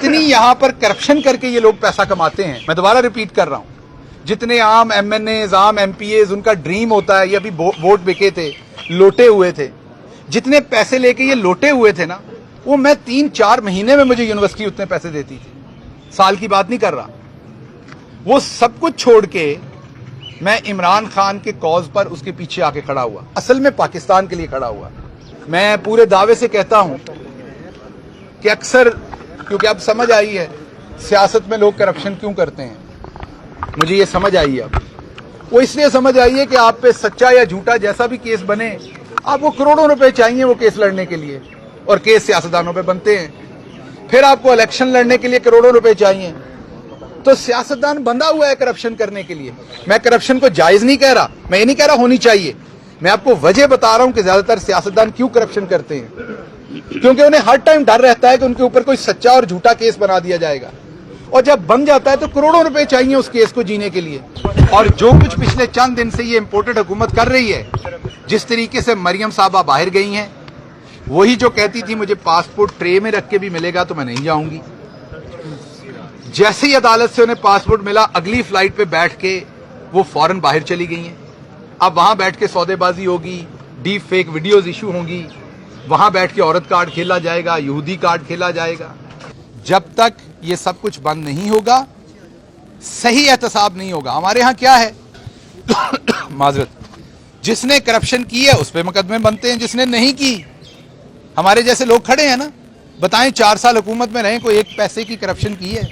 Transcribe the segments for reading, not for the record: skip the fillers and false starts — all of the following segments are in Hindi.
जितनी यहाँ पर करप्शन करके ये लोग पैसा कमाते हैं, मैं दोबारा रिपीट कर रहा हूं, जितने आम एमएनएज, आम एमपीएज, उनका ड्रीम होता है, ये अभी वोट बिके थे, लोटे हुए थे, जितने पैसे लेके ये लोटे हुए थे ना, वो मैं 3-4 महीने में मुझे यूनिवर्सिटी उतने पैसे देती थी, साल की बात नहीं कर रहा। वो सब कुछ छोड़ के मैं इमरान खान के कॉज पर उसके पीछे आके खड़ा हुआ, असल में पाकिस्तान के लिए खड़ा हुआ। मैं पूरे दावे से कहता हूं कि अक्सर, क्योंकि अब समझ आई है सियासत में लोग करप्शन क्यों करते हैं, मुझे ये समझ आई है। अब वो इसलिए समझ आई है कि आप पे सच्चा या झूठा जैसा भी केस बने, आपको करोड़ों रुपए चाहिए वो केस लड़ने के लिए, और केस सियासतदानों पे बनते हैं। फिर आपको इलेक्शन लड़ने के लिए करोड़ों रुपए चाहिए, तो सियासतदान बंधा हुआ है करप्शन करने के लिए। मैं करप्शन को जायज नहीं कह रहा, मैं ये नहीं कह रहा होनी चाहिए, मैं आपको वजह बता रहा हूं कि ज्यादातर सियासतदान क्यों करप्शन करते हैं। क्योंकि उन्हें हर टाइम डर रहता है कि उनके ऊपर कोई सच्चा और झूठा केस बना दिया जाएगा, और जब बन जाता है तो करोड़ों रुपए चाहिए उस केस को जीने के लिए। और जो कुछ पिछले चंद दिन से ये इंपोर्टेड हुकूमत कर रही है, जिस तरीके से मरियम साहबा बाहर गई हैं, वही जो कहती थी मुझे पासपोर्ट ट्रे में रख के भी मिलेगा तो मैं नहीं जाऊंगी, जैसे ही अदालत से उन्हें पासपोर्ट मिला, अगली फ्लाइट पे बैठ के वो फौरन बाहर चली गई हैं। अब वहां बैठ के सौदेबाजी होगी, डीप फेक वीडियोज इशू होंगी, वहां बैठ के औरत कार्ड खेला जाएगा, यहूदी कार्ड खेला जाएगा। जब तक ये सब कुछ बंद नहीं होगा, सही एहतसाब नहीं होगा। हमारे यहां क्या है माजरत, जिसने करप्शन की है उस पर मुकदमे बनते हैं, जिसने नहीं की, हमारे जैसे लोग खड़े हैं ना, बताएं 4 साल हुकूमत में रहे, कोई एक पैसे की करप्शन की है?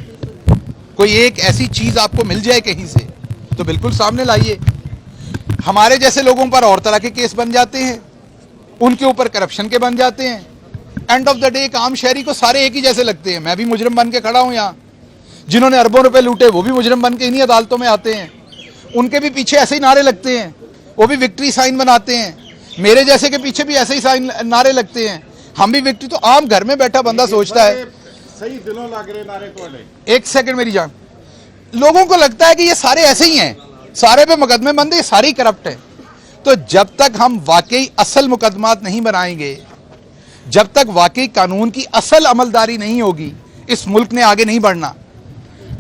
कोई एक ऐसी चीज आपको मिल जाए कहीं से तो बिल्कुल सामने लाइए। हमारे जैसे लोगों पर और तरह के केस बन जाते हैं, उनके ऊपर करप्शन के बन जाते हैं। एंड ऑफ द डे एक आम शहरी को सारे एक ही जैसे लगते हैं। मैं भी मुजरिम बन के खड़ा हूं यहां, जिन्होंने अरबों रुपए लूटे वो भी मुजरिम बन के इन्हीं अदालतों में आते हैं, उनके भी पीछे ऐसे ही नारे लगते हैं, वो भी विक्ट्री साइन बनाते हैं। मेरे जैसे के पीछे भी ऐसे ही साइन नारे लगते हैं, हम भी विक्ट्री। तो आम घर में बैठा बंदा सोचता है, सही दिनों लग रहे नारे तोड़े। एक सेकंड मेरी जान, लोगों को लगता है कि ये सारे ऐसे ही हैं, सारे पे मुकदमे बंद है, ये सारे ही करप्ट हैं। तो जब तक हम वाकई असल मुकदमात नहीं बनाएंगे, जब तक वाकई कानून की असल अमलदारी नहीं होगी, इस मुल्क ने आगे नहीं बढ़ना।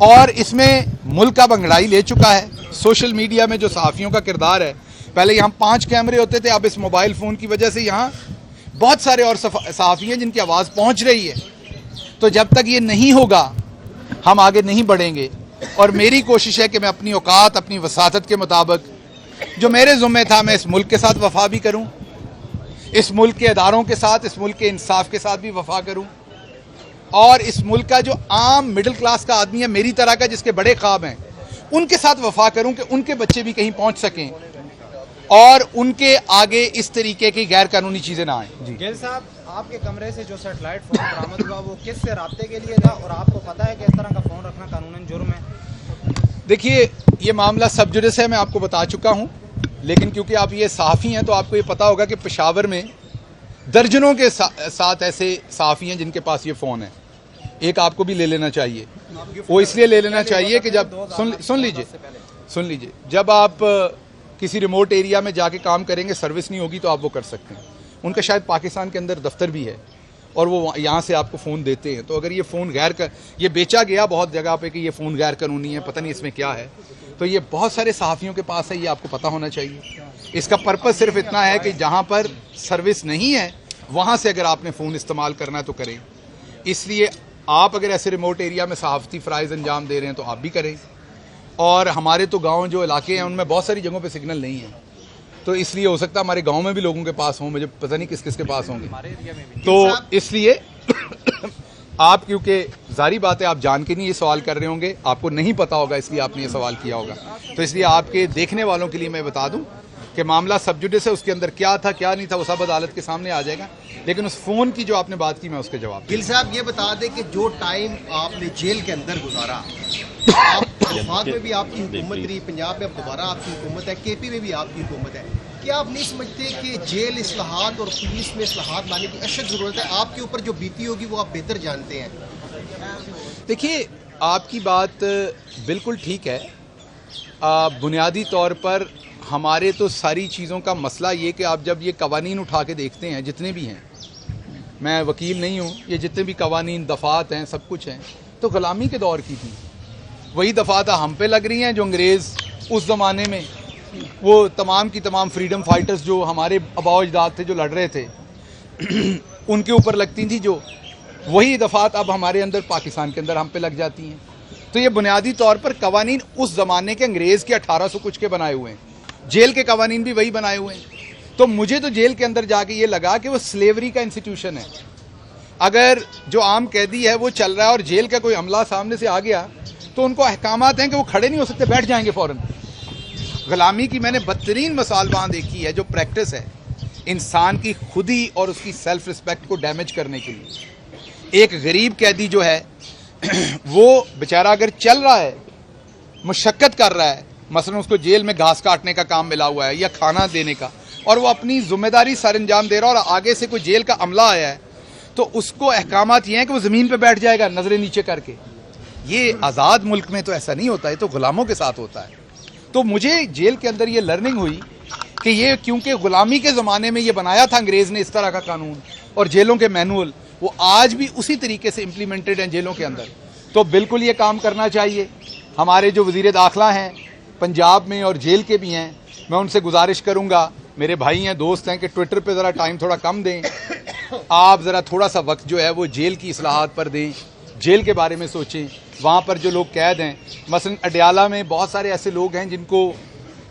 और इसमें मुल्क अब अंगड़ाई ले चुका है। सोशल मीडिया में जो सहाफ़ियों का किरदार है, पहले यहाँ 5 कैमरे होते थे, अब इस मोबाइल फ़ोन की वजह से यहाँ बहुत सारे और सहाफ़ी हैं जिनकी आवाज़ पहुँच रही है। तो जब तक ये नहीं होगा, हम आगे नहीं बढ़ेंगे। और मेरी कोशिश है कि मैं अपनी औकात, अपनी वसातत के मुताबिक जो मेरे ज़ुम्मे था, मैं इस मुल्क के साथ वफा भी करूं, इस मुल्क के इदारों के साथ, इस मुल्क के इंसाफ के साथ भी वफा करूं, और इस मुल्क का जो आम मिडिल क्लास का आदमी है, मेरी तरह का, जिसके बड़े ख्वाब हैं, उनके साथ वफा करूं कि उनके बच्चे भी कहीं पहुंच सकें और उनके आगे इस तरीके की गैर कानूनी चीज़ें ना आएँ। गेल साहब, आपके कमरे से जो सेटेलाइट फ़ोन बरामद हुआ वो किस से राब्ते के लिए था, और आपको पता है कि इस तरह का फ़ोन रखना कानूनन जुर्म है? देखिए, ये मामला सब जुडिस है, मैं आपको बता चुका हूं, लेकिन क्योंकि आप ये सहाफ़ी हैं तो आपको ये पता होगा कि पेशावर में दर्जनों के साथ ऐसे सहाफ़ी हैं जिनके पास ये फ़ोन है। एक आपको भी ले लेना चाहिए। वो इसलिए ले लेना चाहिए कि जब सुन लीजिए, जब आप किसी रिमोट एरिया में जाके काम करेंगे, सर्विस नहीं होगी तो आप वो कर सकते हैं। उनका शायद पाकिस्तान के अंदर दफ्तर भी है और वो यहाँ से आपको फ़ोन देते हैं। तो अगर ये फ़ोन ये बेचा गया बहुत जगह पे कि ये फ़ोन गैर कानूनी है, पता नहीं इसमें क्या है, तो ये बहुत सारे सहाफ़ियों के पास है, ये आपको पता होना चाहिए। इसका पर्पज़ सिर्फ इतना है कि जहाँ पर सर्विस नहीं है वहाँ से अगर आपने फ़ोन इस्तेमाल करना है तो करें। इसलिए आप अगर ऐसे रिमोट एरिया में सहाफ़ती फ़राइज़ अंजाम दे रहे हैं तो आप भी करें। और हमारे तो गाँव जो इलाके हैं उनमें बहुत सारी जगहों पर सिग्नल नहीं है, तो इसलिए हो सकता है हमारे गांव में भी लोगों के पास हों, मुझे पता नहीं किस किस के पास होंगे। तो इसलिए आप, क्योंकि जारी बात है आप जान के नहीं ये सवाल कर रहे होंगे, आपको नहीं पता होगा इसलिए आपने ये सवाल किया होगा, तो इसलिए आपके देखने वालों के लिए मैं बता दूं कि मामला सब जुडिस है। उसके अंदर क्या था क्या नहीं था वो सब अदालत के सामने आ जाएगा, लेकिन उस फ़ोन की जो आपने बात की मैं उसके जवाब। गिल साहब, ये बता दें कि जो टाइम आपने जेल के अंदर गुजारा, वफाक में भी आपकी हुकूमत रही, पंजाब में अब दोबारा आपकी हुकूमत है, केपी में भी आपकी हुकूमत है, क्या आप नहीं समझते कि जेल इस्लाहात और पुलिस में इस्लाहात लाने की अशद ज़रूरत है? आपके ऊपर जो बीती होगी वो आप बेहतर जानते हैं। देखिए, आपकी बात बिल्कुल ठीक है। बुनियादी तौर पर हमारे तो सारी चीज़ों का मसला ये कि आप जब ये कवानीन उठा के देखते हैं, जितने भी हैं, मैं वकील नहीं हूँ, ये जितने भी कवानीन दफात हैं सब कुछ हैं तो ग़ुलामी के दौर की थी। वही दफात हम पे लग रही हैं जो अंग्रेज़ उस ज़माने में वो तमाम की तमाम फ्रीडम फाइटर्स जो हमारे आबा अजदाद थे जो लड़ रहे थे उनके ऊपर लगती थी, जो वही दफात अब हमारे अंदर पाकिस्तान के अंदर हम पे लग जाती हैं। तो ये बुनियादी तौर पर कवानीन उस ज़माने के अंग्रेज़ के 1800 कुछ के बनाए हुए हैं, जेल के कवानीन भी वही बनाए हुए हैं। तो मुझे तो जेल के अंदर जाके ये लगा कि वो स्लेवरी का इंस्टीट्यूशन है। अगर जो आम कैदी है वो चल रहा है और जेल का कोई अमला सामने से आ गया तो उनको अहकामात हैं कि वो खड़े नहीं हो सकते, बैठ जाएंगे फ़ौरन। ग़ुलामी की मैंने बदतरीन मिसाल वहाँ देखी है, जो प्रैक्टिस है इंसान की खुदी और उसकी सेल्फ रिस्पेक्ट को डैमेज करने के लिए। एक गरीब कैदी जो है वो बेचारा अगर चल रहा है, मुशक्क़त कर रहा है, मसलन उसको जेल में घास काटने का काम मिला हुआ है या खाना देने का, और वो अपनी जिम्मेदारी सर अंजाम दे रहा है और आगे से कोई जेल का अमला आया है तो उसको अहकामात ये हैं कि वो ज़मीन पे बैठ जाएगा नज़रें नीचे करके। ये आज़ाद मुल्क में तो ऐसा नहीं होता है, तो ग़ुलामों के साथ होता है। तो मुझे जेल के अंदर ये लर्निंग हुई कि ये क्योंकि ग़ुलामी के ज़माने में ये बनाया था अंग्रेज़ ने इस तरह का कानून, और जेलों के मैनुअल वो आज भी उसी तरीके से इम्प्लीमेंटेड हैं जेलों के अंदर। तो बिल्कुल ये काम करना चाहिए। हमारे जो वज़ीर दाखिला हैं पंजाब में और जेल के भी हैं, मैं उनसे गुजारिश करूँगा, मेरे भाई हैं, दोस्त हैं, कि ट्विटर पे ज़रा टाइम थोड़ा कम दें, आप ज़रा थोड़ा सा वक्त जो है वो जेल की इस्लाहात पर दें, जेल के बारे में सोचें। वहाँ पर जो लोग कैद हैं, मसलन अडयाला में बहुत सारे ऐसे लोग हैं जिनको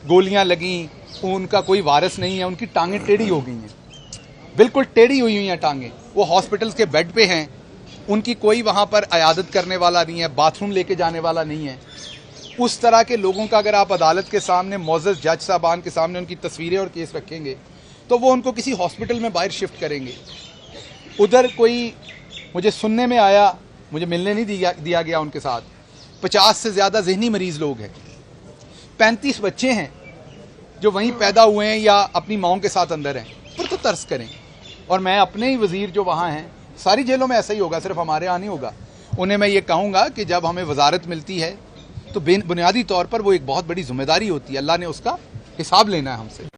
गोलियाँ लगीं, उनका कोई वारिस नहीं है, उनकी टांगें टेढ़ी हो गई हैं, बिल्कुल टेढ़ी हुई हैं टांगें, वो हॉस्पिटल्स के बेड पे हैं, उनकी कोई वहाँ पर अयादत करने वाला नहीं है, बाथरूम लेके जाने वाला नहीं है। उस तरह के लोगों का अगर आप अदालत के सामने मोअज़्ज़ज़ जज साहबान के सामने उनकी तस्वीरें और केस रखेंगे तो वो उनको किसी हॉस्पिटल में बाहर शिफ्ट करेंगे। उधर कोई, मुझे सुनने में आया, मुझे मिलने नहीं दिया गया उनके साथ, 50 से ज़्यादा जहनी मरीज़ लोग हैं, 35 बच्चे हैं जो वहीं पैदा हुए हैं या अपनी माओं के साथ अंदर हैं। पर तो तर्स करें। और मैं अपने ही वज़ीर जो वहाँ हैं, सारी जेलों में ऐसा ही होगा, सिर्फ हमारे यहाँ नहीं होगा, उन्हें मैं ये कहूँगा कि जब हमें वजारत मिलती है तो बुनियादी तौर पर वो एक बहुत बड़ी जिम्मेदारी होती है, अल्लाह ने उसका हिसाब लेना है हमसे।